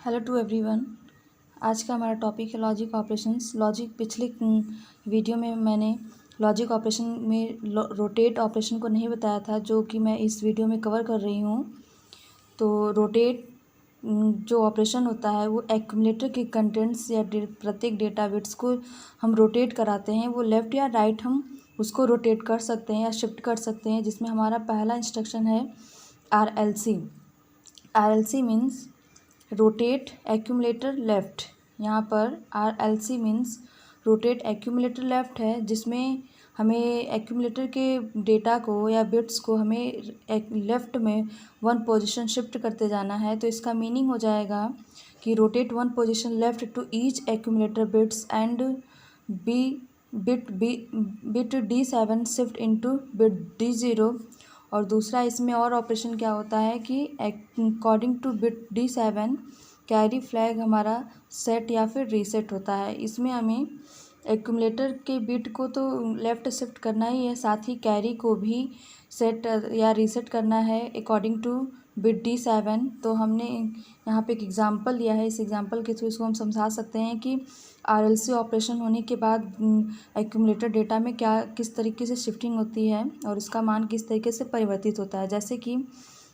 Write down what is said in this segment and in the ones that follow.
Hello to everyone. आज का हमारा टॉपिक है लॉजिक ऑपरेशंस। पिछले वीडियो में मैंने लॉजिक ऑपरेशन में रोटेट ऑपरेशन को नहीं बताया था, जो कि मैं इस वीडियो में कवर कर रही हूँ। तो रोटेट जो ऑपरेशन होता है वो एक्यूमुलेटर के कंटेंट्स या प्रत्येक डेटा बिट्स को हम रोटेट कराते हैं। वो लेफ़्ट या राइट हम उसको रोटेट कर सकते हैं या शिफ्ट कर सकते हैं, जिसमें हमारा पहला इंस्ट्रक्शन है RLC। RLC means rotate accumulator left. यहाँ पर RLC means rotate accumulator left है, जिसमें हमें एक्यूमुलेटर के डेटा को या बिट्स को हमें लेफ़्ट में वन पोजीशन शिफ्ट करते जाना है। तो इसका मीनिंग हो जाएगा कि rotate one position left to each accumulator bits and bit D7 shift into bit D0। और दूसरा इसमें और ऑपरेशन क्या होता है कि according two bit D7 carry flag हमारा सेट या फिर रीसेट होता है। इसमें हमें एक्यूमुलेटर के बिट को तो लेफ़्ट शिफ्ट करना ही है, साथ ही कैरी को भी सेट या रीसेट करना है अकॉर्डिंग टू बिट D7। तो हमने यहाँ पे एक एग्जांपल लिया है। इस एग्जांपल के थ्रू इसको हम समझा सकते हैं कि RLC ऑपरेशन होने के बाद एक्यूमुलेटर डेटा में किस तरीके से शिफ्टिंग होती है और उसका मान किस तरीके से परिवर्तित होता है। जैसे कि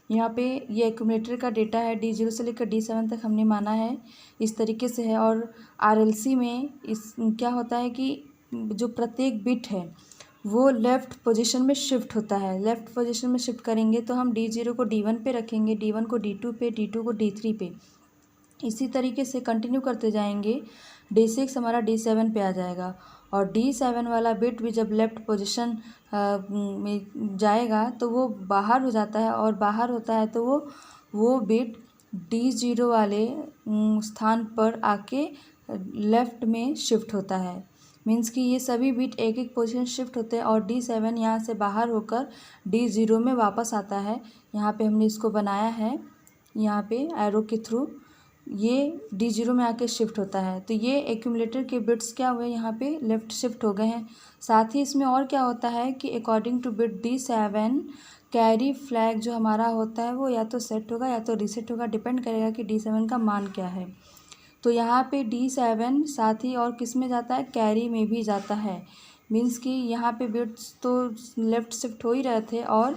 यहाँ पे ये एक्यूमुलेटर का डेटा है, D0 से लेकर D7 तक हमने माना है, इस तरीके से है। और RLC में इस क्या होता है कि जो प्रत्येक बिट है वो लेफ़्ट पोजीशन में शिफ्ट होता है। लेफ़्ट पोजीशन में शिफ्ट करेंगे तो हम D0 को D1 पे रखेंगे, D1 को D2 पे, D2 को D3 पे। इसी तरीके से कंटिन्यू करते जाएंगे। D6 हमारा D7 पे आ जाएगा और D7 वाला बिट भी जब लेफ़्ट पोजीशन में जाएगा तो वो बाहर हो जाता है, और बाहर होता है तो वो बिट D0 वाले स्थान पर आके लेफ़्ट में शिफ्ट होता है। मीन्स कि ये सभी बिट एक एक पोजीशन शिफ्ट होते हैं और D7 यहाँ से बाहर होकर D0 में वापस आता है। यहाँ पे हमने इसको बनाया है, यहाँ पे एरो के थ्रू ये D0 में आके शिफ्ट होता है। तो ये एक्यूमुलेटर के बिट्स क्या हुए, यहाँ पे लेफ़्ट शिफ्ट हो गए हैं। साथ ही इसमें और क्या होता है कि according two bit D7 carry flag जो हमारा होता है वो या तो सेट होगा या तो रीसेट होगा, डिपेंड करेगा कि D7 का मान क्या है। तो यहाँ पे D7 साथ ही और किस में जाता है, कैरी में भी जाता है। मीन्स कि यहाँ पे बिट्स तो लेफ़्ट शिफ्ट हो ही रहे थे और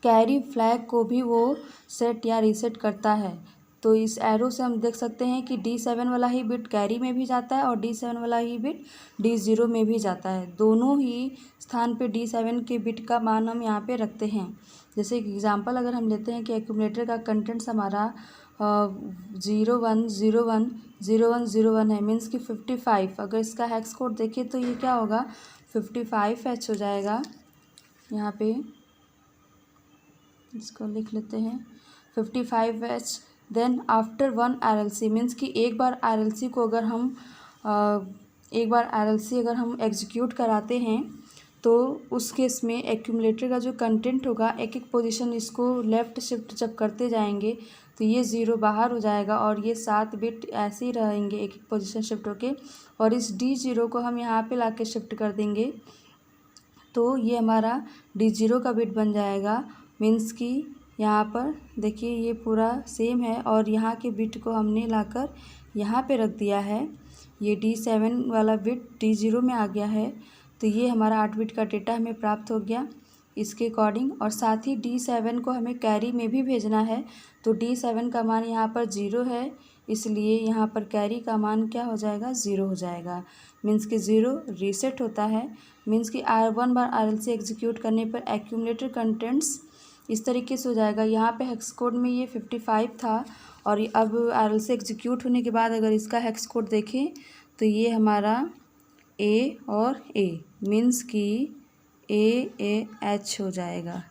कैरी फ्लैग को भी वो सेट या रीसेट करता है। तो इस एरो से हम देख सकते हैं कि D7 वाला ही बिट कैरी में भी जाता है और D7 वाला ही बिट D0 में भी जाता है। दोनों ही स्थान पे D7 के बिट का मान हम यहाँ पे रखते हैं। जैसे एक एग्जांपल अगर हम लेते हैं कि एक्यूमुलेटर का कंटेंट्स हमारा 01010101 है, मीन्स कि 55। अगर इसका हेक्स कोड देखें तो ये क्या होगा, 55H हो जाएगा। यहाँ पे इसको लिख लेते हैं 55H। Then after one RLC means कि एक बार RLC अगर हम एग्जीक्यूट कराते हैं तो उस केस में एक्यूमुलेटर का जो कंटेंट होगा एक एक पोजीशन इसको लेफ़्ट शिफ्ट जब करते जाएंगे तो ये 0 बाहर हो जाएगा और ये 7 बिट ऐसे ही रहेंगे एक एक पोजीशन शिफ्ट होके, और इस D0 को हम यहाँ पे लाके शिफ्ट कर देंगे तो ये हमारा D0 का बिट बन जाएगा। मीन्स कि यहाँ पर देखिए ये पूरा सेम है और यहाँ के बिट को हमने लाकर यहाँ पे रख दिया है। ये D7 वाला बिट D0 में आ गया है, तो ये हमारा 8 बिट का डेटा हमें प्राप्त हो गया इसके अकॉर्डिंग। और साथ ही D7 को हमें कैरी में भी भेजना है, तो D7 का मान यहाँ पर 0 है, इसलिए यहाँ पर कैरी का मान क्या हो जाएगा, 0 हो जाएगा। मीन्स कि 0 रीसेट होता है। मीन्स कि वन बार RLC एग्जीक्यूट करने पर एक्यूमुलेटर कंटेंट्स इस तरीके से हो जाएगा। यहाँ पे हेक्स कोड में ये 55 था और अब RLC एग्जीक्यूट होने के बाद अगर इसका हेक्स कोड देखें तो ये हमारा A और A मीन्स कि AAH हो जाएगा।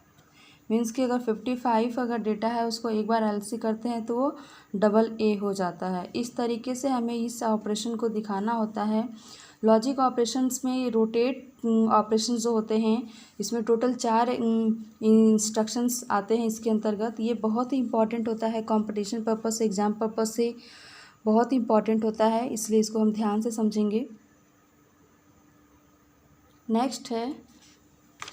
मीन्स कि अगर 55 अगर डेटा है उसको एक बार RLC करते हैं तो वो AA हो जाता है। इस तरीके से हमें इस ऑपरेशन को दिखाना होता है। लॉजिक ऑपरेशंस में रोटेट ऑपरेशंस जो होते हैं इसमें टोटल 4 इंस्ट्रक्शंस आते हैं इसके अंतर्गत। ये बहुत ही इंपॉर्टेंट होता है, कंपटीशन पर्पस से, एग्ज़ाम पर्पस से बहुत ही इंपॉर्टेंट होता है, इसलिए इसको हम ध्यान से समझेंगे। नेक्स्ट है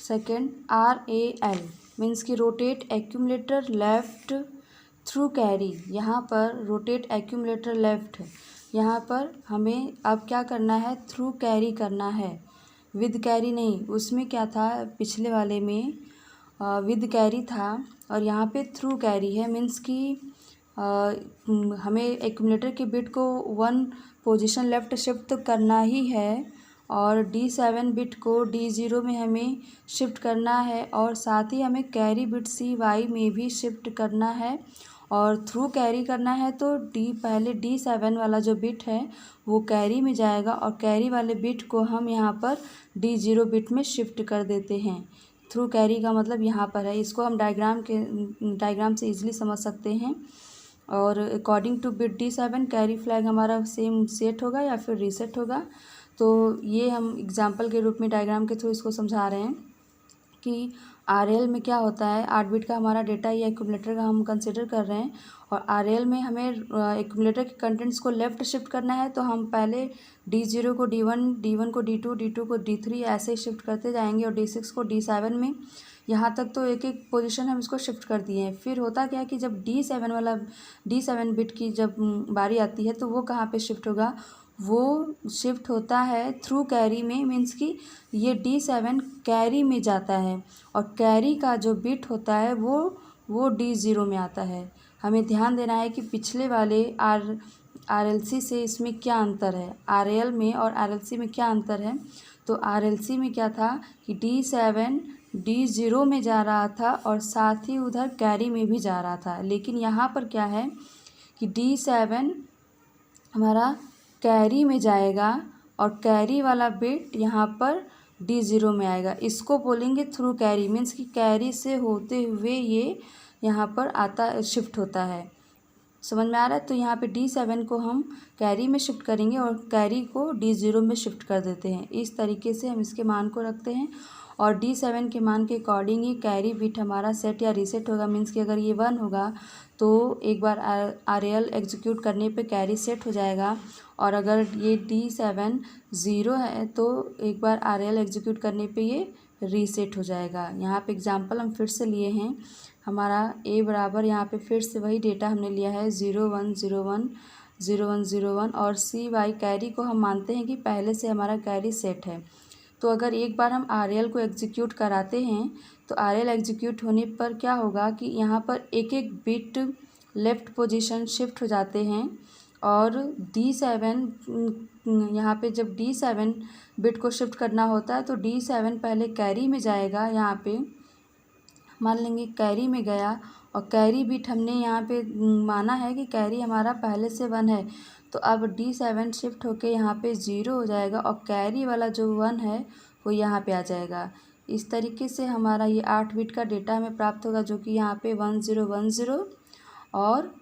सेकेंड RAL मीन्स कि rotate accumulator left through carry, यहाँ पर रोटेट एक्यूमुलेटर लेफ्ट, यहाँ पर हमें अब क्या करना है, थ्रू कैरी करना है, विद कैरी नहीं। उसमें क्या था, पिछले वाले में विद कैरी था और यहाँ पे थ्रू कैरी है। मीन्स कि हमें एक्यूमुलेटर के बिट को 1 पोजीशन लेफ्ट शिफ्ट करना ही है और D7 बिट को D0 में हमें शिफ्ट करना है और साथ ही हमें कैरी बिट CY में भी शिफ्ट करना है और थ्रू कैरी करना है। तो पहले D7 वाला जो बिट है वो कैरी में जाएगा और कैरी वाले बिट को हम यहाँ पर D0 बिट में शिफ्ट कर देते हैं। थ्रू कैरी का मतलब यहाँ पर है। इसको हम डायग्राम से इजीली समझ सकते हैं। और according two bit D7 carry flag हमारा सेम सेट होगा या फिर रीसेट होगा। तो ये हम एग्जांपल के रूप में डायग्राम के थ्रू इसको समझा रहे हैं कि RL में क्या होता है। 8 बिट का हमारा डेटा या एक्यूमुलेटर का हम कंसिडर कर रहे हैं और RL में हमें एक्यूमुलेटर के कंटेंट्स को लेफ़्ट शिफ्ट करना है। तो हम पहले D0 को D1, D1 को D2, D2 को D3 ऐसे शिफ्ट करते जाएंगे और D6 को D7 में। यहाँ तक तो एक एक पोजीशन हम इसको शिफ्ट कर दिए हैं। फिर होता क्या है कि जब D7 बिट की जब बारी आती है तो वो कहाँ पे शिफ्ट होगा, वो शिफ्ट होता है थ्रू कैरी में। मीन्स कि ये D7 कैरी में जाता है और कैरी का जो बिट होता है वो D0 में आता है। हमें ध्यान देना है कि पिछले वाले RLC से इसमें क्या अंतर है, RL में और RLC में क्या अंतर है। तो RLC में क्या था कि D7 D0 में जा रहा था और साथ ही उधर कैरी में भी जा रहा था। लेकिन यहाँ पर क्या है कि D7 हमारा कैरी में जाएगा और कैरी वाला बिट यहाँ पर D0 में आएगा। इसको बोलेंगे थ्रू कैरी। मीन्स कि कैरी से होते हुए ये यहाँ पर शिफ्ट होता है। समझ में आ रहा है। तो यहाँ पे D7 को हम कैरी में शिफ्ट करेंगे और कैरी को D0 में शिफ्ट कर देते हैं। इस तरीके से हम इसके मान को रखते हैं और D7 के मान के अकॉर्डिंग ही कैरी बिट हमारा सेट या रीसेट होगा। मीन्स कि अगर ये 1 होगा तो एक बार RL एग्जीक्यूट करने पे कैरी सेट हो जाएगा और अगर ये D7 0 है तो एक बार RL एग्जीक्यूट करने पे ये रीसेट हो जाएगा। यहाँ पे एग्जांपल हम फिर से लिए हैं। हमारा A बराबर यहाँ पे फिर से वही डेटा हमने लिया है 0 1 0 1 0 1 0 1 और CY कैरी को हम मानते हैं कि पहले से हमारा कैरी सेट है। तो अगर एक बार हम RL को एग्जीक्यूट कराते हैं तो RL एग्जीक्यूट होने पर क्या होगा कि यहाँ पर एक एक बिट लेफ़्ट पोजीशन शिफ्ट हो जाते हैं और D7 यहाँ पे जब D7 बिट को शिफ्ट करना होता है तो D7 पहले कैरी में जाएगा। यहाँ पे मान लेंगे कैरी में गया और कैरी बिट हमने यहाँ पे माना है कि कैरी हमारा पहले से 1 है। तो अब D7 शिफ्ट होके यहाँ पे 0 हो जाएगा और कैरी वाला जो 1 है वो यहाँ पे आ जाएगा। इस तरीके से हमारा ये 8 बिट का डेटा हमें प्राप्त होगा जो कि यहाँ पे 1 0 1 0 और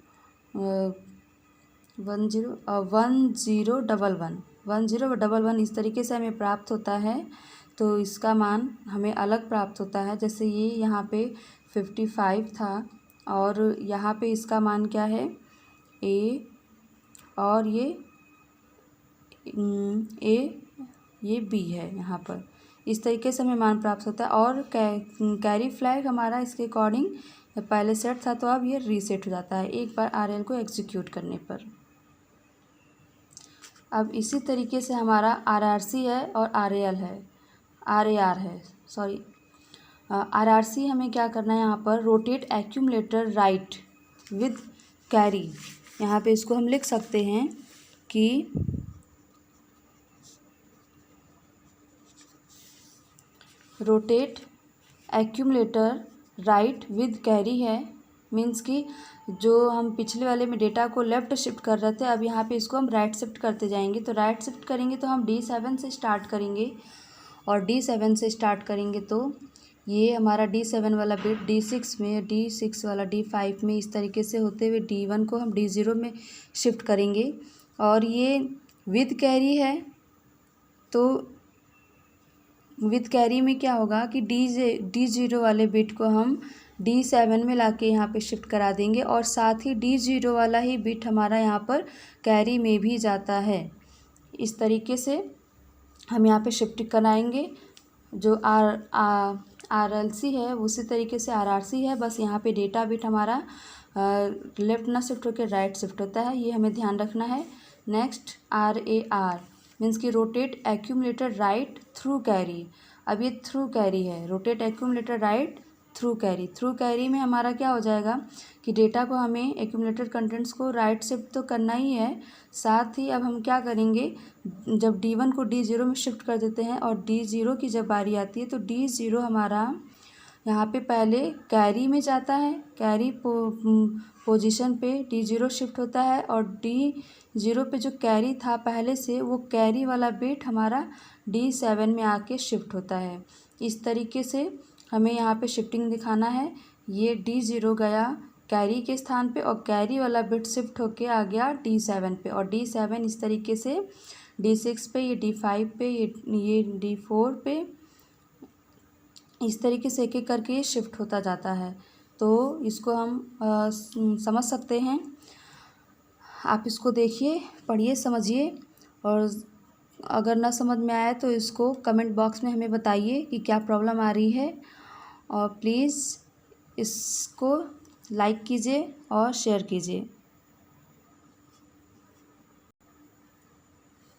1 0 1 0 1 1 इस तरीके से हमें प्राप्त होता है। तो इसका मान हमें अलग प्राप्त होता है। जैसे ये यहाँ पे 55 था और यहाँ पे इसका मान क्या है A और ये B है यहाँ पर। इस तरीके से हमें मान प्राप्त होता है और कैरी फ्लैग हमारा इसके अकॉर्डिंग पहले सेट था तो अब ये रीसेट हो जाता है एक बार RL को एग्जीक्यूट करने पर। अब इसी तरीके से हमारा RRC है और RAR है सॉरी। RRC हमें क्या करना है, यहाँ पर rotate accumulator right with carry. यहाँ पे इसको हम लिख सकते हैं कि rotate accumulator right with carry है। मीन्स कि जो हम पिछले वाले में डेटा को लेफ़्ट शिफ्ट कर रहे थे अब यहाँ पे इसको हम राइट शिफ्ट करते जाएंगे। तो राइट शिफ्ट करेंगे तो हम D7 से स्टार्ट करेंगे और D7 से स्टार्ट करेंगे तो ये हमारा D7 वाला बिट D6 में, D6 वाला D5 में, इस तरीके से होते हुए D1 को हम D0 में शिफ्ट करेंगे। और ये विद कैरी है तो विद कैरी में क्या होगा कि D0 वाले बिट को हम D7 में लाके यहाँ पे शिफ्ट करा देंगे और साथ ही D0 वाला ही बिट हमारा यहाँ पर कैरी में भी जाता है। इस तरीके से हम यहाँ पे शिफ्ट कराएंगे। जो RLC है उसी तरीके से RRC है, बस यहाँ पे डेटा बिट हमारा लेफ़्ट ना शिफ्ट होकर राइट शिफ्ट होता है, ये हमें ध्यान रखना है। नेक्स्ट RAR मीन्स कि rotate accumulator right through carry. अब ये थ्रू कैरी है, rotate accumulator right through carry. Through carry में हमारा क्या हो जाएगा कि डेटा को हमें एक्यूमुलेटर कंटेंट्स को राइट शिफ्ट तो करना ही है, साथ ही अब हम क्या करेंगे, जब D1 को D0 में शिफ्ट कर देते हैं और D0 की जब बारी आती है तो D0 हमारा यहाँ पे पहले कैरी में जाता है, कैरी पोजीशन पे D0 शिफ्ट होता है और D0 पे जो कैरी था पहले से वो कैरी वाला बिट हमारा D7 में आके शिफ्ट होता है। इस तरीके से हमें यहाँ पे शिफ्टिंग दिखाना है। ये D0 गया कैरी के स्थान पे और कैरी वाला बिट शिफ्ट होके आ गया D7 पे, और D7 इस तरीके से D6 पे, ये D5 पे, ये D4 पे, इस तरीके से एक एक करके ये शिफ्ट होता जाता है। तो इसको हम समझ सकते हैं। आप इसको देखिए, पढ़िए, समझिए, और अगर ना समझ में आए तो इसको कमेंट बॉक्स में हमें बताइए कि क्या प्रॉब्लम आ रही है, और प्लीज़ इसको लाइक कीजिए और शेयर कीजिए।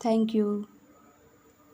Thank you.